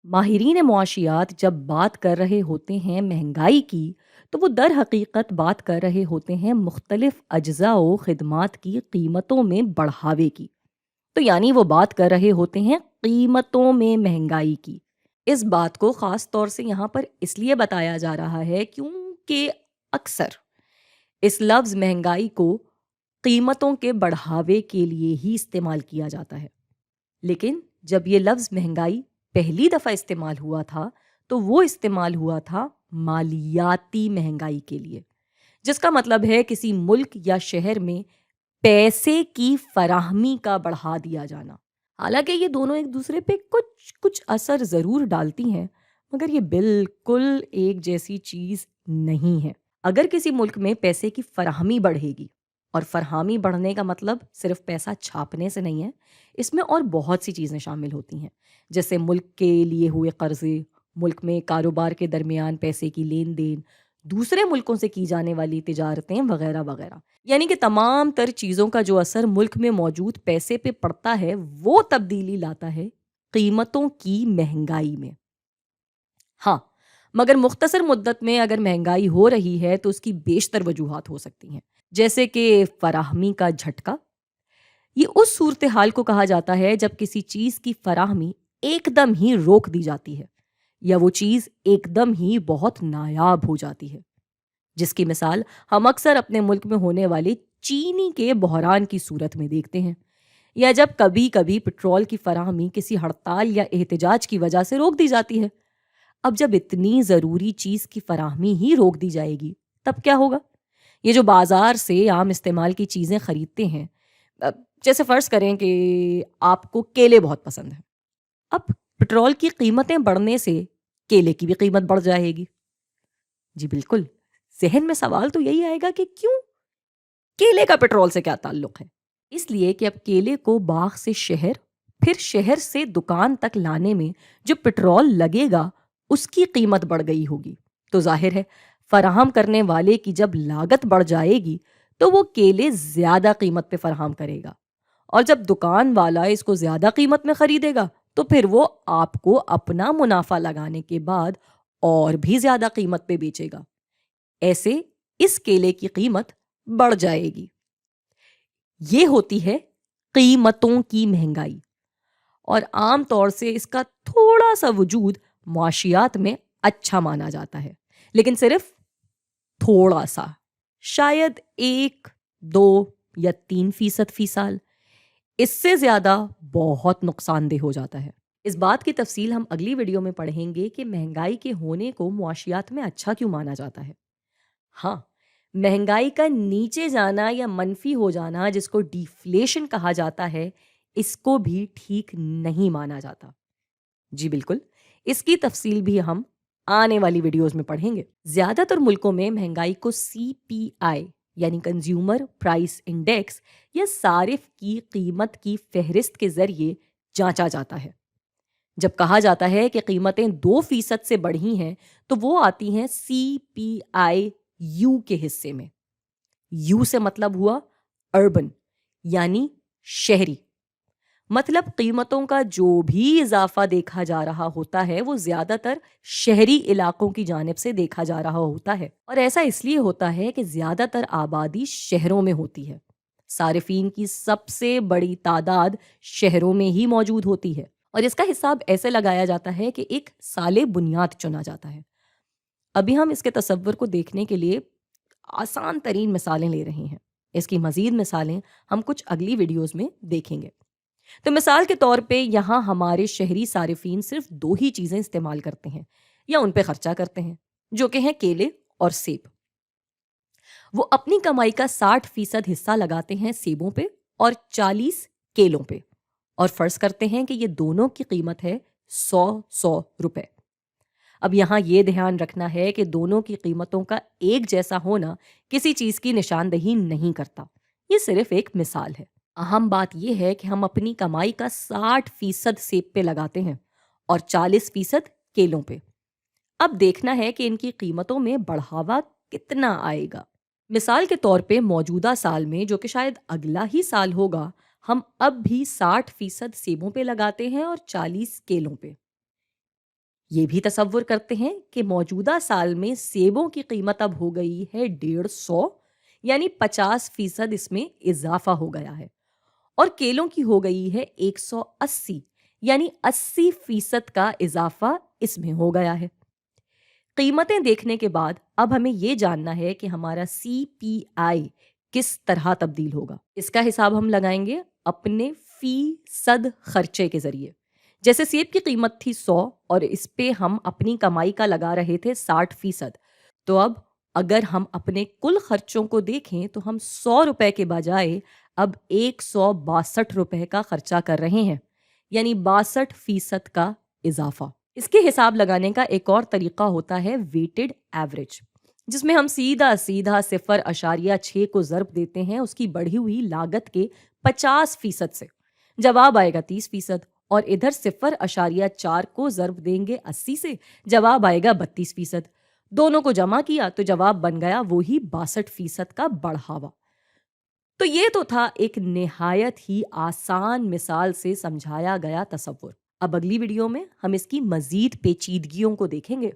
माहिरीन मुआशियात जब बात कर रहे होते हैं महंगाई की, तो वो दर हकीकत बात कर रहे होते हैं मुख्तलिफ अज्जा व खिदमात की कीमतों में बढ़ावे की। तो यानी वो बात कर रहे होते हैं कीमतों में महंगाई की। इस बात को ख़ास तौर से यहाँ पर इसलिए बताया जा रहा है क्योंकि अक्सर इस लफ्ज़ महंगाई को कीमतों के बढ़ावे के लिए ही इस्तेमाल किया जाता है। लेकिन जब ये लफ्ज़ महंगाई पहली दफ़ा इस्तेमाल हुआ था, तो वो इस्तेमाल हुआ था मालियाती महंगाई के लिए, जिसका मतलब है किसी मुल्क या शहर में पैसे की फराहमी का बढ़ा दिया जाना। हालांकि ये दोनों एक दूसरे पे कुछ कुछ असर ज़रूर डालती हैं, मगर ये बिल्कुल एक जैसी चीज़ नहीं है। अगर किसी मुल्क में पैसे की फराहमी बढ़ेगी, और फरहमी बढ़ने का मतलब सिर्फ पैसा छापने से नहीं है, इसमें और बहुत सी चीज़ें शामिल होती हैं, जैसे मुल्क के लिए हुए कर्जे, मुल्क में कारोबार के दरमियान पैसे की लेन देन, दूसरे मुल्कों से की जाने वाली तिजारतें वगैरह वगैरह। यानी कि तमाम तर चीज़ों का जो असर मुल्क में मौजूद पैसे पे पड़ता है, वो तब्दीली लाता है कीमतों की महंगाई में। हाँ, मगर मुख्तसर मुद्दत में अगर महंगाई हो रही है तो उसकी बेशतर वजूहात हो सकती हैं, जैसे कि फराहमी का झटका। ये उस सूरत हाल को कहा जाता है जब किसी चीज़ की फराहमी एकदम ही रोक दी जाती है, या वो चीज़ एकदम ही बहुत नायाब हो जाती है, जिसकी मिसाल हम अक्सर अपने मुल्क में होने वाले चीनी के बहरान की सूरत में देखते हैं, या जब कभी कभी पेट्रोल की फराहमी किसी हड़ताल या एहतजाज की वजह से रोक दी जाती है। अब जब इतनी ज़रूरी चीज़ की फराहमी ही रोक दी जाएगी, तब क्या होगा? ये जो बाज़ार से आम इस्तेमाल की चीज़ें खरीदते हैं, अ, जैसे फ़र्ज़ करें कि आपको केले बहुत पसंद हैं। अब पेट्रोल की कीमतें बढ़ने से केले की भी कीमत बढ़ जाएगी। जी बिल्कुल, ज़हन में सवाल तो यही आएगा कि क्यों? केले का पेट्रोल से क्या ताल्लुक है? इसलिए कि अब केले को बाग से शहर, फिर शहर से दुकान तक लाने में जो पेट्रोल लगेगा, उसकी कीमत बढ़ गई होगी। तो जाहिर है, फराहम करने वाले की जब लागत बढ़ जाएगी, तो वो केले ज्यादा कीमत पे फराहम करेगा, और जब दुकान वाला इसको ज्यादा कीमत में खरीदेगा, तो फिर वो आपको अपना मुनाफा लगाने के बाद और भी ज्यादा कीमत पे बेचेगा। ऐसे इस केले की कीमत बढ़ जाएगी। ये होती है कीमतों की महंगाई, और आम तौर से इसका थोड़ा सा वजूद मुआशियात में अच्छा माना जाता है, लेकिन सिर्फ थोड़ा सा, शायद 1, 2 या 3% फी साल। इससे ज्यादा बहुत नुकसानदेह हो जाता है। इस बात की तफसील हम अगली वीडियो में पढ़ेंगे कि महंगाई के होने को मुआशियात में अच्छा क्यों माना जाता है। हाँ, महंगाई का नीचे जाना या मनफी हो जाना, जिसको डिफ्लेशन कहा जाता है, इसको भी ठीक नहीं माना जाता। जी बिल्कुल, इसकी तफसील भी हम आने वाली वीडियोस में पढ़ेंगे। ज्यादातर मुल्कों में महंगाई को सीपीआई यानी कंज्यूमर प्राइस इंडेक्स या सारिफ की कीमत की फहरिस्त के जरिए जांचा जाता है। जब कहा जाता है कि कीमतें 2% से बढ़ी हैं, तो वो आती हैं सीपीआई यू के हिस्से में। यू से मतलब हुआ अर्बन, यानी शहरी। मतलब कीमतों का जो भी इजाफा देखा जा रहा होता है, वो ज्यादातर शहरी इलाकों की जानिब से देखा जा रहा होता है, और ऐसा इसलिए होता है कि ज्यादातर आबादी शहरों में होती है। सारिफीन की सबसे बड़ी तादाद शहरों में ही मौजूद होती है, और इसका हिसाब ऐसे लगाया जाता है कि एक साले बुनियाद चुना जाता है। अभी हम इसके तसव्वुर को देखने के लिए आसान तरीन मिसालें ले रहे हैं। इसकी मजीद मिसालें हम कुछ अगली वीडियोस में देखेंगे। तो मिसाल के तौर पे यहाँ हमारे शहरी सारिफीन सिर्फ 2 ही चीज़ें इस्तेमाल करते हैं या उन पे खर्चा करते हैं, जो कि हैं केले और सेब। वो अपनी कमाई का 60% हिस्सा लगाते हैं सेबों पे और 40 केलों पे, और फर्ज करते हैं कि ये दोनों की कीमत है 100 रुपए। अब यहाँ ये ध्यान रखना है कि दोनों की कीमतों का एक जैसा होना किसी चीज़ की निशानदही नहीं करता। ये सिर्फ एक मिसाल है। अहम बात यह है कि हम अपनी कमाई का 60% सेब पे लगाते हैं और 40% केलों पे। अब देखना है कि इनकी कीमतों में बढ़ावा कितना आएगा। मिसाल के तौर पे मौजूदा साल में, जो कि शायद अगला ही साल होगा, हम अब भी 60% सेबों पे लगाते हैं और 40 केलों पे। یہ بھی تصور کرتے ہیں کہ موجودہ سال میں سیبوں کی قیمت اب ہو گئی ہے 150، یعنی 50% اس میں اضافہ ہو گیا ہے، اور کیلوں کی ہو گئی ہے 180، یعنی 80% کا اضافہ اس میں ہو گیا ہے۔ قیمتیں دیکھنے کے بعد اب ہمیں یہ جاننا ہے کہ ہمارا سی پی آئی کس طرح تبدیل ہوگا۔ اس کا حساب ہم لگائیں گے اپنے فی صد خرچے کے ذریعے۔ جیسے سیب کی قیمت تھی 100 اور اس پہ ہم اپنی کمائی کا لگا رہے تھے 60%، تو اب اگر ہم اپنے کل خرچوں کو دیکھیں تو ہم 100 روپے کے بجائے اب 162 روپے کا خرچہ کر رہے ہیں، یعنی 62% کا اضافہ۔ اس کے حساب لگانے کا ایک اور طریقہ ہوتا ہے ویٹڈ ایوریج، جس میں ہم سیدھا 0.6 کو ضرب دیتے ہیں اس کی بڑھی ہوئی لاگت کے 50% سے، جواب آئے گا 30%، اور ادھر 0.4 کو ضرب دیں گے 80 سے، جواب آئے گا 32%۔ دونوں کو جمع کیا تو جواب بن گیا وہی 62% کا بڑھاوا۔ تو یہ تو تھا ایک نہایت ہی آسان مثال سے سمجھایا گیا تصور۔ اب اگلی ویڈیو میں ہم اس کی مزید پیچیدگیوں کو دیکھیں گے۔